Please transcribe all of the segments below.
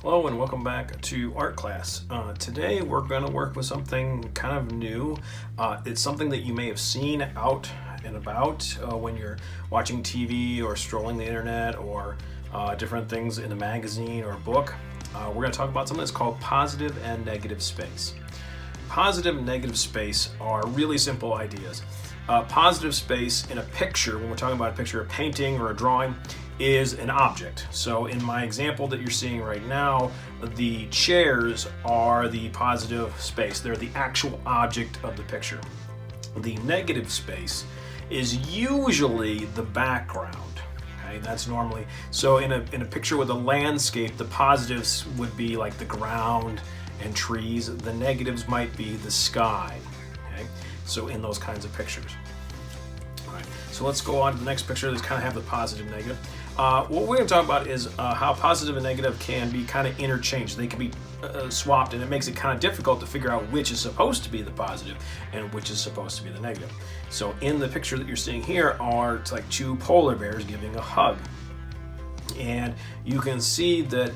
Hello and welcome back to art class. Today we're going to work with something kind of new. It's something that you may have seen out and about when you're watching TV or strolling the internet or different things in a magazine or a book. We're going to talk about something that's called positive and negative space. Positive and negative space are really simple ideas. Positive space in a picture, when we're talking about a picture, a painting or a drawing, is an object. So in my example that you're seeing right now, the chairs are the positive space. They're the actual object of the picture. The negative space is usually the background. Okay, that's normally, so in a picture with a landscape, the positives would be like the ground and trees. The negatives might be the sky. Okay, so in those kinds of pictures. All right, so let's go on to the next picture. Let's kind of have the positive, negative. What we're going to talk about is how positive and negative can be kind of interchanged. They can be swapped, and it makes it kind of difficult to figure out which is supposed to be the positive and which is supposed to be the negative. So in the picture that you're seeing here are it's like two polar bears giving a hug. And you can see that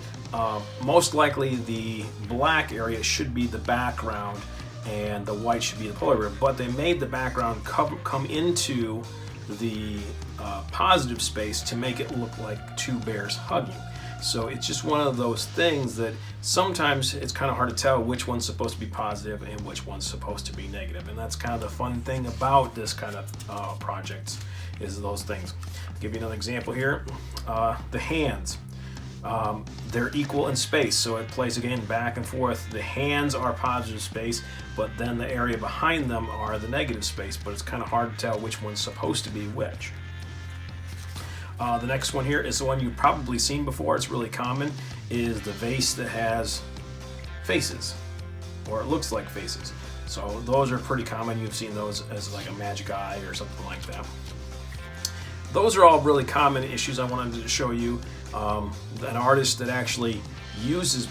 most likely the black area should be the background and the white should be the polar bear, but they made the background come into the positive space to make it look like two bears hugging. So it's just one of those things that sometimes it's kind of hard to tell which one's supposed to be positive and which one's supposed to be negative. And that's kind of the fun thing about this kind of projects, is those things. I'll give you another example here. The hands. They're equal in space, so it plays again back and forth. The hands are positive space, but then the area behind them are the negative space, but it's kind of hard to tell which one's supposed to be which. The next one here is the one you've probably seen before. It's really common, is the vase that has faces, or it looks like faces. So those are pretty common. You've seen those as like a magic eye or something like that. Those are all really common issues I wanted to show you. An artist that actually uses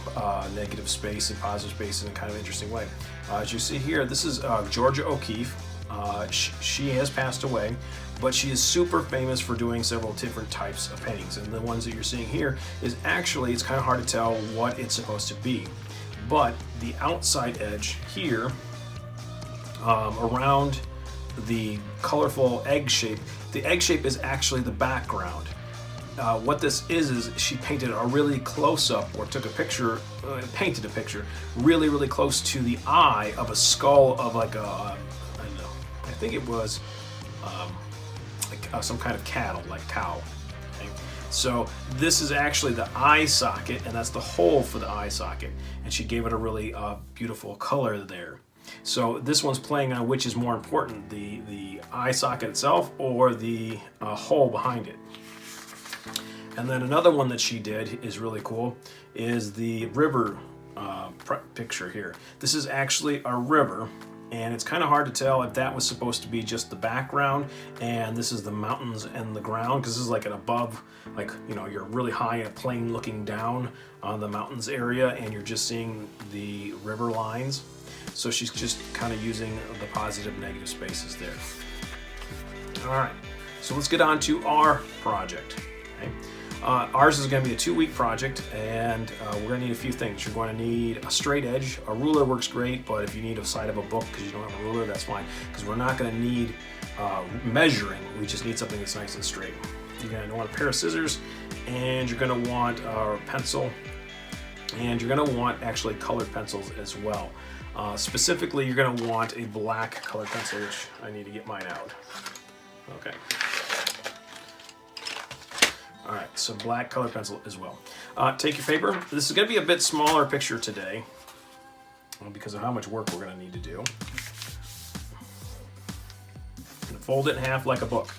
negative space and positive space in a kind of interesting way. As you see here, this is Georgia O'Keeffe. She has passed away, but she is super famous for doing several different types of paintings. And the ones that you're seeing here is actually, it's kind of hard to tell what it's supposed to be. But the outside edge here, around the colorful egg shape, the egg shape is actually the background. What this is she painted a really close-up, or took a picture, painted a picture really close to the eye of a skull of like a, I don't know, I think it was like some kind of cattle, like cow. Okay? So this is actually the eye socket, and that's the hole for the eye socket. And she gave it a really beautiful color there. So this one's playing on which is more important, the eye socket itself or the hole behind it. And then another one that she did is really cool, is the river picture here. This is actually a river, and it's kind of hard to tell if that was supposed to be just the background and this is the mountains and the ground, because this is like an above, like, you know, you're really high in a plane looking down on the mountains area and you're just seeing the river lines. So she's just kind of using the positive negative spaces there. All right, so let's get on to our project. Okay? Ours is going to be a 2-week project, and we're going to need a few things. You're going to need a straight edge. A ruler works great, but if you need a side of a book because you don't have a ruler, that's fine, because we're not going to need measuring. We just need something that's nice and straight. You're going to want a pair of scissors, and you're going to want a pencil, and you're going to want actually colored pencils as well. Specifically, you're going to want a black colored pencil, which I need to get mine out. Okay. All right, so black colored pencil as well. Take your paper. This is going to be a bit smaller picture today because of how much work we're going to need to do. And fold it in half like a book.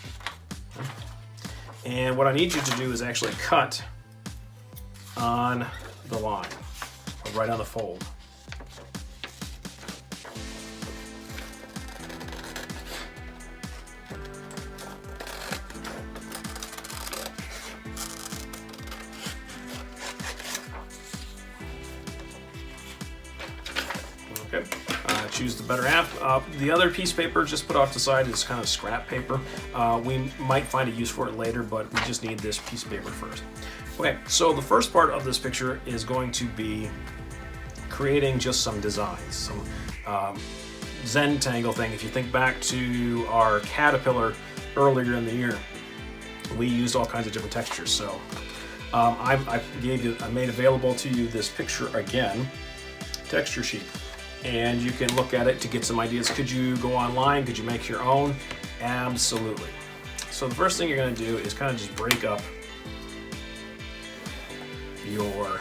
And what I need you to do is actually cut on the line, or right on the fold. Okay, choose the better half. The other piece of paper just put off to the side is kind of scrap paper. We might find a use for it later, but we just need this piece of paper first. Okay, so the first part of this picture is going to be creating just some designs, some Zen tangle thing. If you think back to our caterpillar earlier in the year, we used all kinds of different textures. So I made available to you this picture again, texture sheet, and you can look at it to get some ideas. Could you go online? Could you make your own? Absolutely. So the first thing you're going to do is kind of just break up your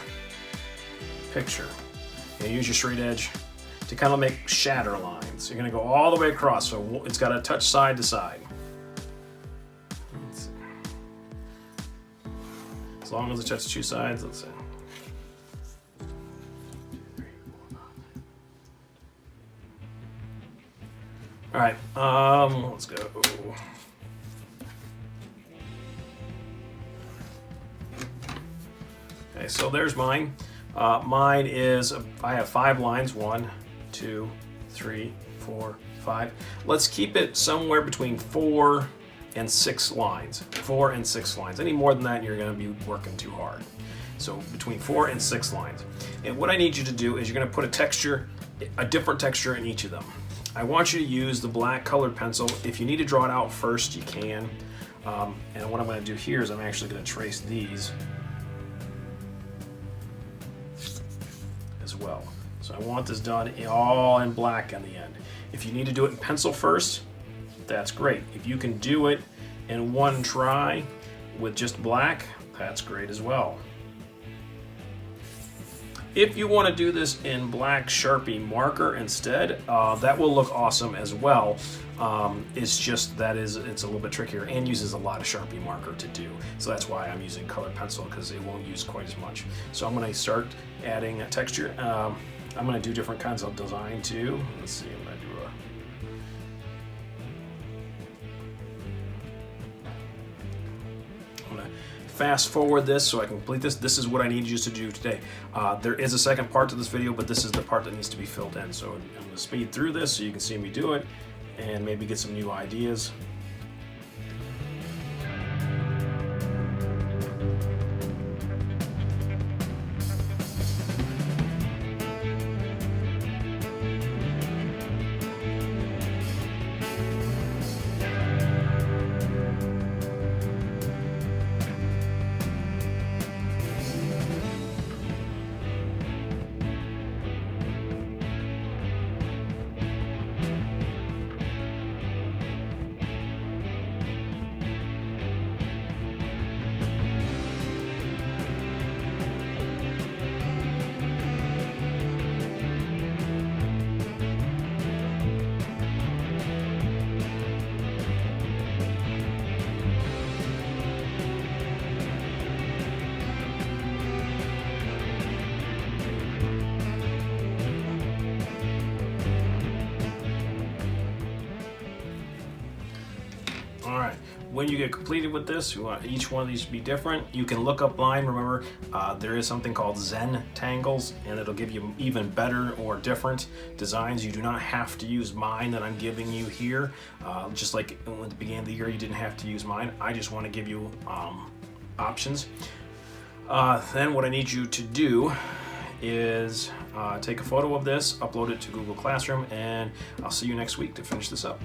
picture and use your straight edge to kind of make shatter lines. You're going to go all the way across, so it's got to touch side to side. As long as it touches two sides, let's see. All right, let's go. Okay, so there's mine. Mine is, I have 5 lines, 1, 2, 3, 4, 5. Let's keep it somewhere between 4 and 6 lines. 4 and 6 lines. Any more than that, you're going to be working too hard. So between 4 and 6 lines. And what I need you to do is you're going to put a different texture in each of them. I want you to use the black colored pencil. If you need to draw it out first, you can. And what I'm going to do here is I'm actually going to trace these as well. So I want this done all in black on the end. If you need to do it in pencil first, that's great. If you can do it in one try with just black, that's great as well. If you want to do this in black Sharpie marker instead, that will look awesome as well. It's just it's a little bit trickier and uses a lot of Sharpie marker to do. So that's why I'm using colored pencil, because it won't use quite as much. So I'm going to start adding a texture. I'm going to do different kinds of design too. Let's see, I'm going to do fast forward this so I can complete this. This is what I need you to do today. There is a second part to this video, but this is the part that needs to be filled in. So I'm going to speed through this so you can see me do it and maybe get some new ideas. Alright, when you get completed with this, you want each one of these to be different. You can look up line. Remember, there is something called Zen tangles, and it'll give you even better or different designs. You do not have to use mine that I'm giving you here. Just like at the beginning of the year, you didn't have to use mine. I just want to give you options. Then what I need you to do is take a photo of this, upload it to Google Classroom, and I'll see you next week to finish this up.